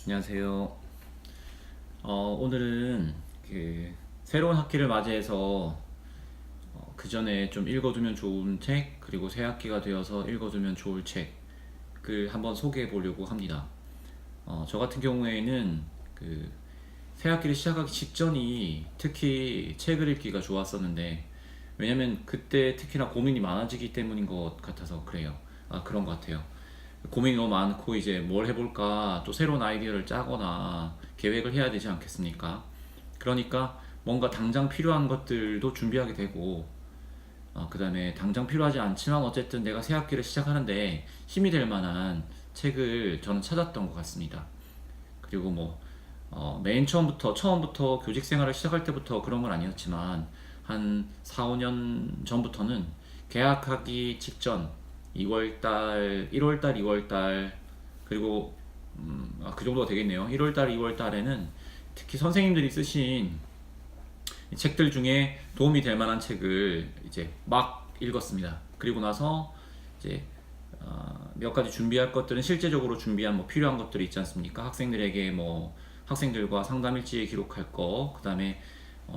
안녕하세요. 오늘은 새로운 학기를 맞이해서 그 전에 좀 읽어두면 좋은 책, 그리고 새 학기가 되어서 읽어두면 좋을 책을 한번 소개해 보려고 합니다. 저 같은 경우에는 새 학기를 시작하기 직전이 특히 책을 읽기가 좋았었는데, 왜냐면 그때 특히나 고민이 많아지기 때문인 것 같아서 그래요. 그런 것 같아요. 고민이 너무 많고 이제 뭘 해볼까 또 새로운 아이디어를 짜거나 계획을 해야 되지 않겠습니까? 그러니까 뭔가 당장 필요한 것들도 준비하게 되고, 그 다음에 당장 필요하지 않지만 어쨌든 내가 새 학기를 시작하는데 힘이 될 만한 책을 저는 찾았던 것 같습니다. 그리고 맨 처음부터 교직 생활을 시작할 때부터 그런 건 아니었지만 한 4, 5년 전부터는 개학하기 직전 2월달, 1월달, 2월달, 그리고 그 정도가 되겠네요. 1월달, 2월달에는 특히 선생님들이 쓰신 이 책들 중에 도움이 될 만한 책을 이제 막 읽었습니다. 그리고 나서 이제 몇 가지 준비할 것들은 실제적으로 준비한 필요한 것들이 있지 않습니까? 학생들에게 학생들과 상담 일지에 기록할 거, 그 다음에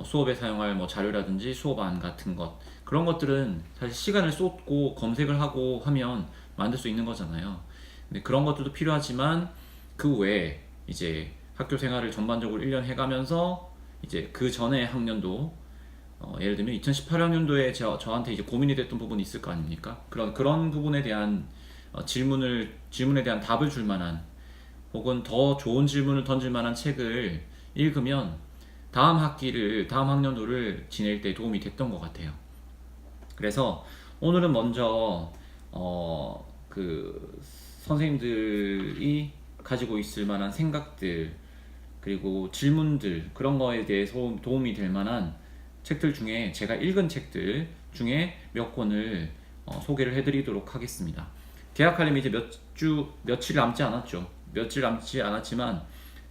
수업에 사용할 자료라든지 수업안 같은 것, 그런 것들은 사실 시간을 쏟고 검색을 하고 하면 만들 수 있는 거잖아요. 근데 그런 것들도 필요하지만 그 외에 이제 학교 생활을 전반적으로 1년 해가면서 이제 그 전에 학년도, 예를 들면 2018학년도에 저한테 이제 고민이 됐던 부분이 있을 거 아닙니까? 그런 부분에 대한 질문에 대한 답을 줄 만한, 혹은 더 좋은 질문을 던질 만한 책을 읽으면 다음 학년도를 지낼 때 도움이 됐던 것 같아요. 그래서 오늘은 먼저 선생님들이 가지고 있을 만한 생각들, 그리고 질문들, 그런 거에 대해서 도움이 될 만한 책들 중에 제가 읽은 책들 중에 몇 권을 소개를 해드리도록 하겠습니다. 계약하려면 이제 며칠 남지 않았죠. 며칠 남지 않았지만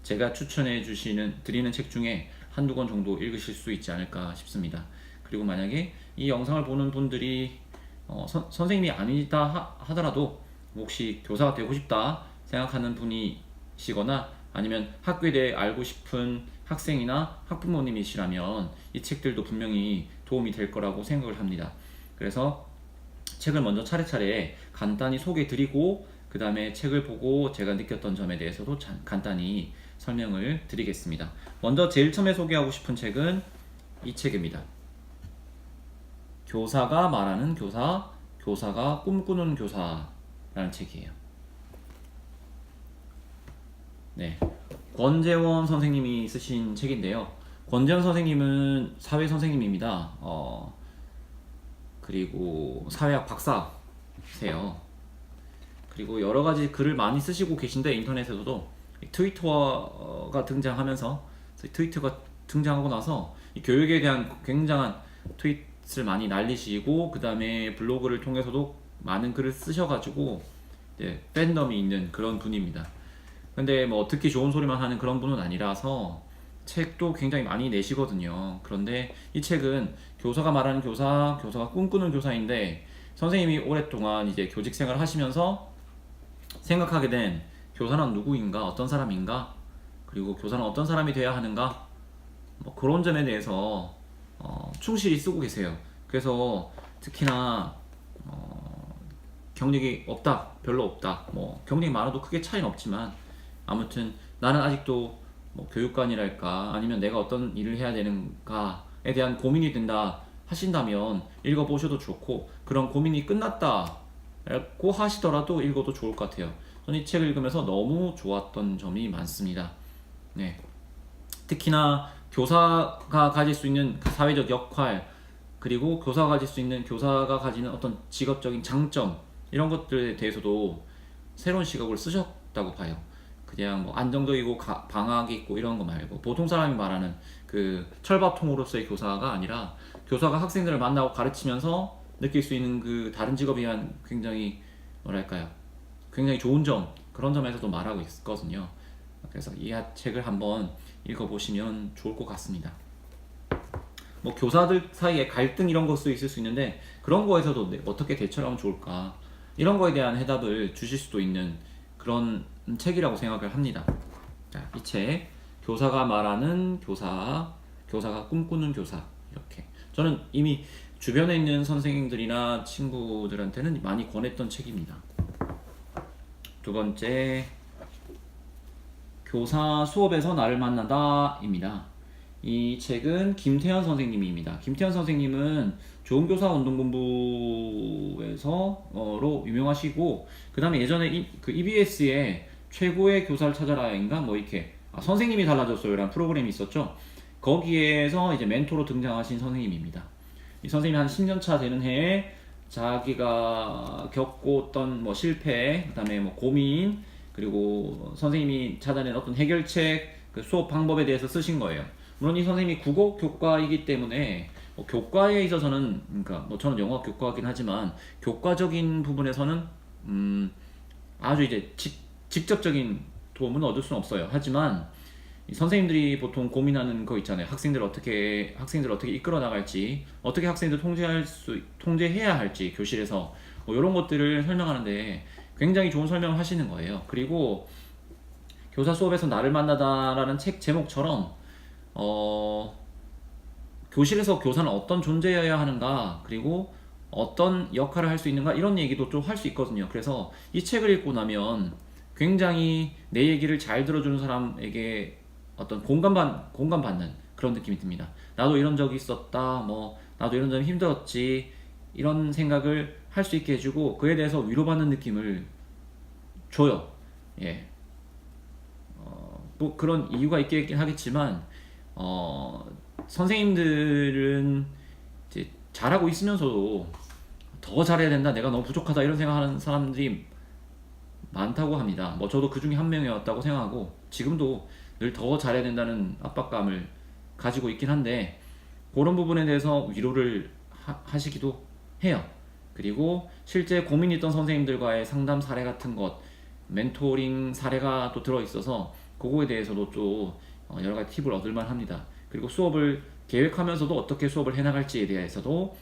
제가 드리는 책 중에 한두 권 정도 읽으실 수 있지 않을까 싶습니다. 그리고 만약에 이 영상을 보는 분들이 선생님이 아니다 하더라도 혹시 교사가 되고 싶다 생각하는 분이시거나 아니면 학교에 대해 알고 싶은 학생이나 학부모님이시라면 이 책들도 분명히 도움이 될 거라고 생각을 합니다. 그래서 책을 먼저 차례차례 간단히 소개해 드리고, 그 다음에 책을 보고 제가 느꼈던 점에 대해서도 간단히 설명을 드리겠습니다. 먼저 제일 처음에 소개하고 싶은 책은 이 책입니다. 교사가 말하는 교사, 교사가 꿈꾸는 교사라는 책이에요. 네, 권재원 선생님이 쓰신 책인데요. 권재원 선생님은 사회 선생님입니다. 그리고 사회학 박사세요. 그리고 여러 가지 글을 많이 쓰시고 계신데, 인터넷에서도 트위터가 등장하고 나서 이 교육에 대한 굉장한 트윗을 많이 날리시고, 그 다음에 블로그를 통해서도 많은 글을 쓰셔가지고 팬덤이 있는 그런 분입니다. 근데 듣기 좋은 소리만 하는 그런 분은 아니라서 책도 굉장히 많이 내시거든요. 그런데 이 책은 교사가 말하는 교사, 교사가 꿈꾸는 교사인데, 선생님이 오랫동안 이제 교직 생활을 하시면서 생각하게 된 교사는 누구인가, 어떤 사람인가, 그리고 교사는 어떤 사람이 돼야 하는가, 그런 점에 대해서 충실히 쓰고 계세요. 그래서 특히나 경력이 별로 없다, 경력이 많아도 크게 차이는 없지만, 아무튼 나는 아직도 교육관이랄까, 아니면 내가 어떤 일을 해야 되는가에 대한 고민이 된다 하신다면 읽어보셔도 좋고, 그런 고민이 끝났다고 하시더라도 읽어도 좋을 것 같아요. 저는 이 책을 읽으면서 너무 좋았던 점이 많습니다. 네. 특히나 교사가 가질 수 있는 사회적 역할, 그리고 교사가 가지는 어떤 직업적인 장점, 이런 것들에 대해서도 새로운 시각을 쓰셨다고 봐요. 그냥 안정적이고 방학이 있고 이런 거 말고, 보통 사람이 말하는 그 철밥통으로서의 교사가 아니라, 교사가 학생들을 만나고 가르치면서 느낄 수 있는 그 다른 직업에 대한 굉장히 좋은 점, 그런 점에서도 말하고 있거든요. 그래서 이 책을 한번 읽어보시면 좋을 것 같습니다. 교사들 사이에 갈등 이런 것도 있을 수 있는데, 그런 거에서도 어떻게 대처를 하면 좋을까, 이런 거에 대한 해답을 주실 수도 있는 그런 책이라고 생각을 합니다. 자, 이 책 교사가 말하는 교사, 교사가 꿈꾸는 교사 이렇게 저는 이미 주변에 있는 선생님들이나 친구들한테는 많이 권했던 책입니다. 두 번째, 교사 수업에서 나를 만나다입니다. 이 책은 김태현 선생님입니다. 김태현 선생님은 좋은 교사 운동본부에서로 유명하시고, 그 다음에 예전에 그 EBS에 최고의 교사를 찾아라인가 뭐 이렇게 선생님이 달라졌어요라는 프로그램이 있었죠. 거기에서 이제 멘토로 등장하신 선생님입니다. 이 선생님이 한 10년 차 되는 해에 자기가 겪었던 뭐 실패, 그 다음에 뭐 고민, 그리고 선생님이 찾아낸 어떤 해결책, 그 수업 방법에 대해서 쓰신 거예요. 물론 이 선생님이 국어 교과이기 때문에 뭐 교과에 있어서는, 그러니까 뭐 저는 영어 교과이긴 하지만 교과적인 부분에서는 아주 이제 직접적인 도움은 얻을 수는 없어요. 하지만 이 선생님들이 보통 고민하는 거 있잖아요. 학생들을 어떻게 이끌어 나갈지, 어떻게 학생들 통제해야 할지 교실에서 뭐 이런 것들을 설명하는데 굉장히 좋은 설명을 하시는 거예요. 그리고 교사 수업에서 나를 만나다라는 책 제목처럼 교실에서 교사는 어떤 존재여야 하는가, 그리고 어떤 역할을 할 수 있는가, 이런 얘기도 좀 할 수 있거든요. 그래서 이 책을 읽고 나면 굉장히 내 얘기를 잘 들어주는 사람에게 어떤 공감받는 그런 느낌이 듭니다. 나도 이런 적이 있었다, 뭐 나도 이런 점이 힘들었지, 이런 생각을 할 수 있게 해주고 그에 대해서 위로받는 느낌을 줘요. 예. 뭐 그런 이유가 있긴 하겠지만 선생님들은 이제 잘하고 있으면서도 더 잘해야 된다, 내가 너무 부족하다, 이런 생각하는 사람들이 많다고 합니다. 뭐 저도 그 중에 한 명이었다고 생각하고 지금도 늘 더 잘해야 된다는 압박감을 가지고 있긴 한데, 그런 부분에 대해서 위로를 하시기도 해요. 그리고 실제 고민이 있던 선생님들과의 상담 사례 같은 것, 멘토링 사례가 또 들어있어서 그거에 대해서도 또 여러 가지 팁을 얻을만 합니다. 그리고 수업을 계획하면서도 어떻게 수업을 해나갈지에 대해서도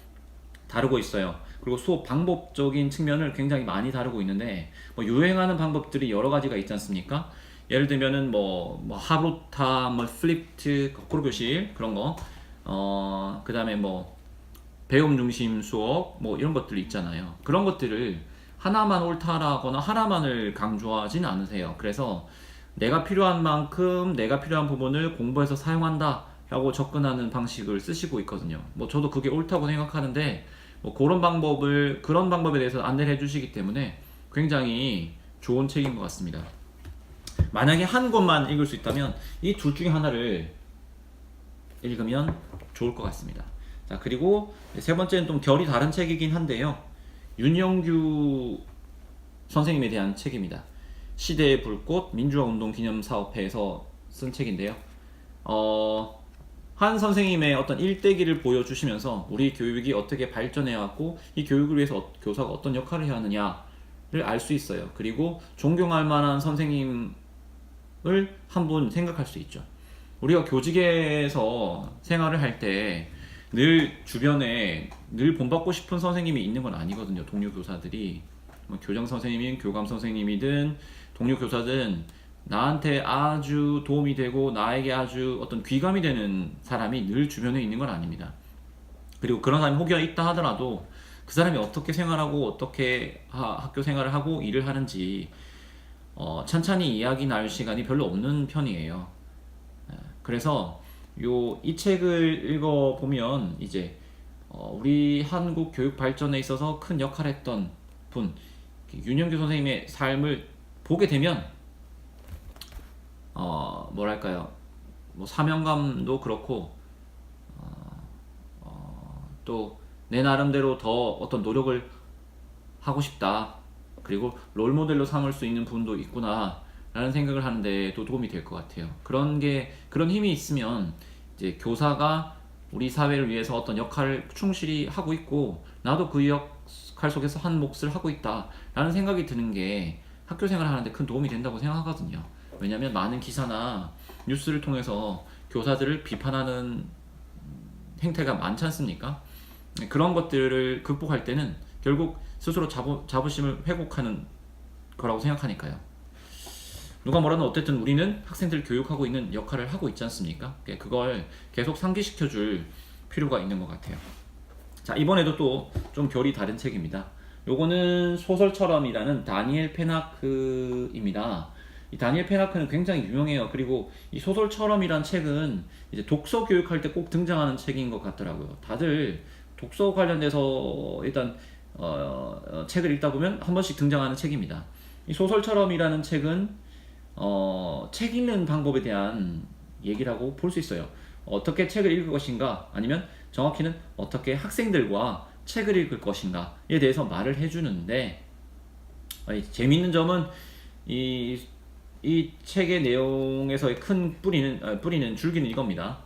다루고 있어요. 그리고 수업 방법적인 측면을 굉장히 많이 다루고 있는데, 뭐 유행하는 방법들이 여러 가지가 있지 않습니까? 예를 들면은 뭐 하루타, 뭐 플립트, 거꾸로 교실, 그런 거, 그 다음에 뭐 배움 중심 수업, 뭐 이런 것들이 있잖아요. 그런 것들을 하나만 옳다라거나 하나만을 강조하진 않으세요. 그래서 내가 필요한 만큼 내가 필요한 부분을 공부해서 사용한다 라고 접근하는 방식을 쓰시고 있거든요. 뭐 저도 그게 옳다고 생각하는데, 뭐 그런 방법에 대해서 안내를 해주시기 때문에 굉장히 좋은 책인 것 같습니다. 만약에 한 권만 읽을 수 있다면 이 둘 중에 하나를 읽으면 좋을 것 같습니다. 자, 그리고 세 번째는 좀 결이 다른 책이긴 한데요. 윤영규 선생님에 대한 책입니다. 시대의 불꽃 민주화운동 기념사업회에서 쓴 책인데요. 한 선생님의 어떤 일대기를 보여주시면서 우리 교육이 어떻게 발전해왔고 이 교육을 위해서 교사가 어떤 역할을 해야 하느냐를 알 수 있어요. 그리고 존경할 만한 선생님을 한 분 생각할 수 있죠. 우리가 교직에서 생활을 할 때 늘 주변에 늘 본받고 싶은 선생님이 있는 건 아니거든요. 동료 교사들이 뭐 교장 선생님이든 교감 선생님이든 동료 교사든 나한테 아주 도움이 되고 나에게 아주 어떤 귀감이 되는 사람이 늘 주변에 있는 건 아닙니다. 그리고 그런 사람이 혹여 있다 하더라도 그 사람이 어떻게 생활하고 어떻게 학교 생활을 하고 일을 하는지 찬찬히 이야기 나눌 시간이 별로 없는 편이에요. 그래서 이 책을 읽어보면 이제 우리 한국 교육 발전에 있어서 큰 역할을 했던 분, 윤영규 선생님의 삶을 보게 되면 뭐랄까요, 뭐 사명감도 그렇고 또 내 나름대로 더 어떤 노력을 하고 싶다, 그리고 롤모델로 삼을 수 있는 부분도 있구나 라는 생각을 하는데 또 도움이 될 것 같아요. 그런 힘이 있으면 이제 교사가 우리 사회를 위해서 어떤 역할을 충실히 하고 있고 나도 그 역할 속에서 한 몫을 하고 있다 라는 생각이 드는 게 학교 생활을 하는데 큰 도움이 된다고 생각하거든요. 왜냐하면 많은 기사나 뉴스를 통해서 교사들을 비판하는 행태가 많지 않습니까? 그런 것들을 극복할 때는 결국 스스로 자부심을 회복하는 거라고 생각하니까요. 누가 뭐라든 어쨌든 우리는 학생들 교육하고 있는 역할을 하고 있지 않습니까? 그걸 계속 상기시켜줄 필요가 있는 것 같아요. 자, 이번에도 또 좀 결이 다른 책입니다. 요거는 소설처럼이라는 다니엘 페나크입니다. 이 다니엘 페나크는 굉장히 유명해요. 그리고 이 소설처럼이란 책은 이제 독서 교육할 때 꼭 등장하는 책인 것 같더라고요. 다들 독서 관련돼서 일단 책을 읽다 보면 한 번씩 등장하는 책입니다. 이 소설처럼이라는 책은 책 읽는 방법에 대한 얘기라고 볼 수 있어요. 어떻게 책을 읽을 것인가, 아니면 정확히는 어떻게 학생들과 책을 읽을 것인가에 대해서 말을 해주는데, 재미있는 점은 이 책의 내용에서의 큰 뿌리는 줄기는 이겁니다.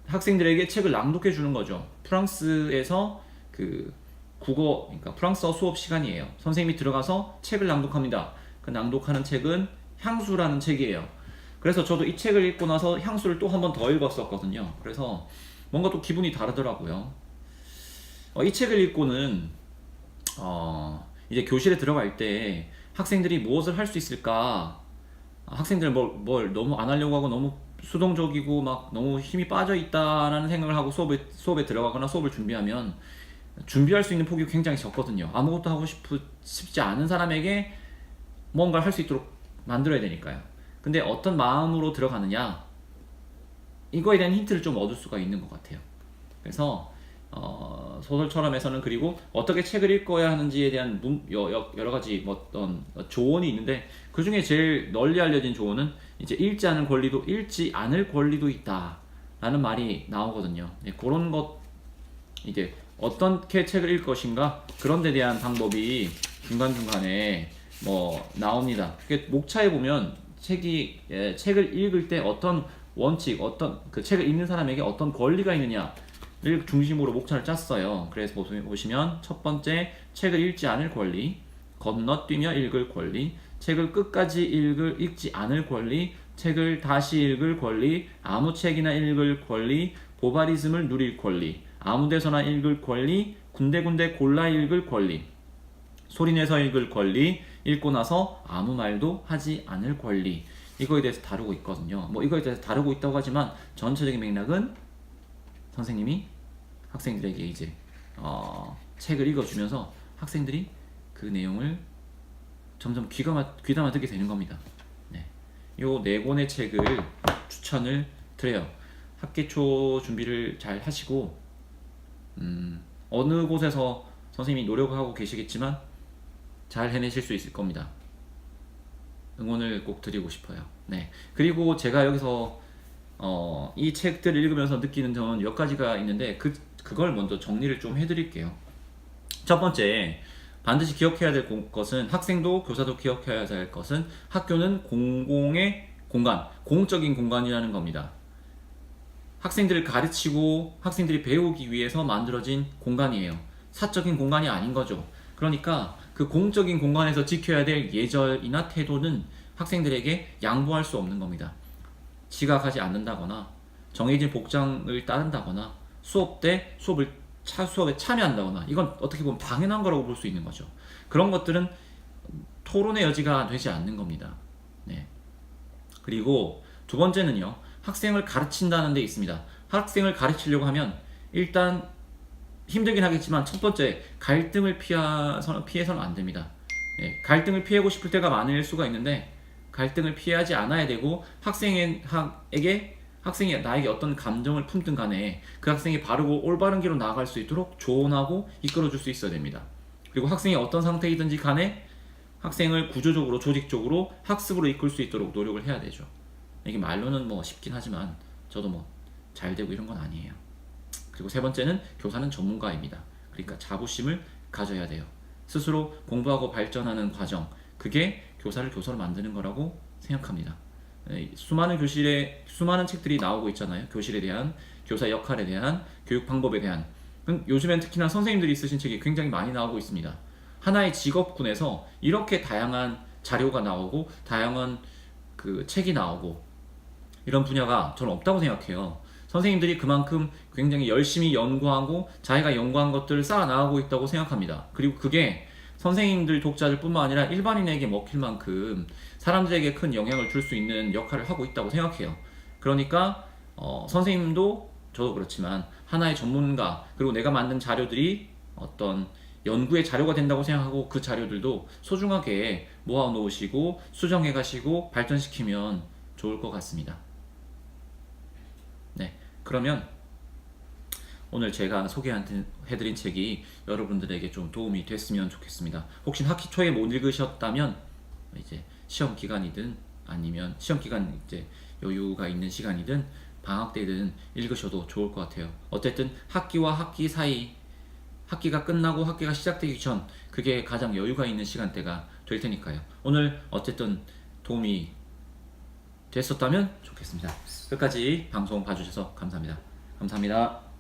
학생들에게 책을 낭독해 주는 거죠. 프랑스에서 그 국어, 그러니까 프랑스어 수업 시간이에요. 선생님이 들어가서 책을 낭독합니다. 그 낭독하는 책은 향수라는 책이에요. 그래서 저도 이 책을 읽고 나서 향수를 또 한 번 더 읽었었거든요. 그래서 뭔가 또 기분이 다르더라고요. 이 책을 읽고는 이제 교실에 들어갈 때 학생들이 무엇을 할 수 있을까, 학생들 뭘 너무 안 하려고 하고 너무 수동적이고 막 너무 힘이 빠져 있다라는 생각을 하고 수업에 들어가거나 수업을 준비하면 준비할 수 있는 폭이 굉장히 적거든요. 아무것도 하고 싶지 않은 사람에게 뭔가를 할 수 있도록 만들어야 되니까요. 근데 어떤 마음으로 들어가느냐, 이거에 대한 힌트를 좀 얻을 수가 있는 것 같아요. 그래서 소설처럼에서는 그리고 어떻게 책을 읽어야 하는지에 대한 여러 가지 어떤 조언이 있는데, 그 중에 제일 널리 알려진 조언은 이제 읽지 않을 권리도 있다라는 말이 나오거든요. 그런 것, 이게 어떻게 책을 읽을 것인가, 그런 데 대한 방법이 중간중간에 나옵니다. 목차에 보면 책을 읽을 때 어떤 원칙, 그 책을 읽는 사람에게 어떤 권리가 있느냐를 중심으로 목차를 짰어요. 그래서 보시면 첫 번째, 책을 읽지 않을 권리, 건너뛰며 읽을 권리, 책을 끝까지 읽지 않을 권리, 책을 다시 읽을 권리, 아무 책이나 읽을 권리, 보바리즘을 누릴 권리, 아무 데서나 읽을 권리, 군데군데 골라 읽을 권리, 소리내서 읽을 권리, 읽고 나서 아무 말도 하지 않을 권리, 이거에 대해서 다루고 있거든요. 이거에 대해서 다루고 있다고 하지만 전체적인 맥락은 선생님이 학생들에게 이제 책을 읽어주면서 학생들이 그 내용을 점점 귀담아 듣게 되는 겁니다. 네. 요 4권의 책을 추천을 드려요. 학기초 준비를 잘 하시고, 어느 곳에서 선생님이 노력을 하고 계시겠지만 잘 해내실 수 있을 겁니다. 응원을 꼭 드리고 싶어요. 네. 그리고 제가 여기서 이 책들을 읽으면서 느끼는 점은 몇 가지가 있는데, 그걸 먼저 정리를 좀 해드릴게요. 첫 번째, 반드시 기억해야 될 것은, 학생도 교사도 기억해야 될 것은, 학교는 공공의 공간, 공적인 공간이라는 겁니다. 학생들을 가르치고 학생들이 배우기 위해서 만들어진 공간이에요. 사적인 공간이 아닌 거죠. 그러니까 그 공적인 공간에서 지켜야 될 예절이나 태도는 학생들에게 양보할 수 없는 겁니다. 지각하지 않는다거나, 정해진 복장을 따른다거나, 수업 때 수업에 참여한다거나, 이건 어떻게 보면 당연한 거라고 볼 수 있는 거죠. 그런 것들은 토론의 여지가 되지 않는 겁니다. 네. 그리고 두 번째는요, 학생을 가르친다는 데 있습니다. 학생을 가르치려고 하면 일단 힘들긴 하겠지만, 첫 번째, 갈등을 피해서는 안 됩니다. 네, 갈등을 피하고 싶을 때가 많을 수가 있는데, 갈등을 피하지 않아야 되고, 학생이 나에게 어떤 감정을 품든 간에 그 학생이 바르고 올바른 길로 나아갈 수 있도록 조언하고 이끌어줄 수 있어야 됩니다. 그리고 학생이 어떤 상태이든지 간에 학생을 구조적으로, 조직적으로 학습으로 이끌 수 있도록 노력을 해야 되죠. 이게 말로는 쉽긴 하지만 저도 잘 되고 이런 건 아니에요. 그리고 세 번째는, 교사는 전문가입니다. 그러니까 자부심을 가져야 돼요. 스스로 공부하고 발전하는 과정, 그게 교사를 교사로 만드는 거라고 생각합니다. 수많은 책들이 나오고 있잖아요. 교실에 대한, 교사 역할에 대한, 교육 방법에 대한. 요즘엔 특히나 선생님들이 쓰신 책이 굉장히 많이 나오고 있습니다. 하나의 직업군에서 이렇게 다양한 자료가 나오고 다양한 그 책이 나오고, 이런 분야가 저는 없다고 생각해요. 선생님들이 그만큼 굉장히 열심히 연구하고 자기가 연구한 것들을 쌓아 나가고 있다고 생각합니다. 그리고 그게 선생님들, 독자들 뿐만 아니라 일반인에게 먹힐 만큼 사람들에게 큰 영향을 줄 수 있는 역할을 하고 있다고 생각해요. 그러니까 선생님도 저도 그렇지만 하나의 전문가, 그리고 내가 만든 자료들이 어떤 연구의 자료가 된다고 생각하고 그 자료들도 소중하게 모아 놓으시고 수정해 가시고 발전시키면 좋을 것 같습니다. 네, 그러면 오늘 제가 소개해드린 책이 여러분들에게 좀 도움이 됐으면 좋겠습니다. 혹시 학기 초에 못 읽으셨다면 이제 시험 기간이든 아니면 시험 기간 이제 여유가 있는 시간이든 방학 때든 읽으셔도 좋을 것 같아요. 어쨌든 학기와 학기 사이, 학기가 끝나고 학기가 시작되기 전, 그게 가장 여유가 있는 시간대가 될 테니까요. 오늘 어쨌든 도움이 됐었다면 좋겠습니다. 끝까지 방송 봐주셔서 감사합니다. 감사합니다.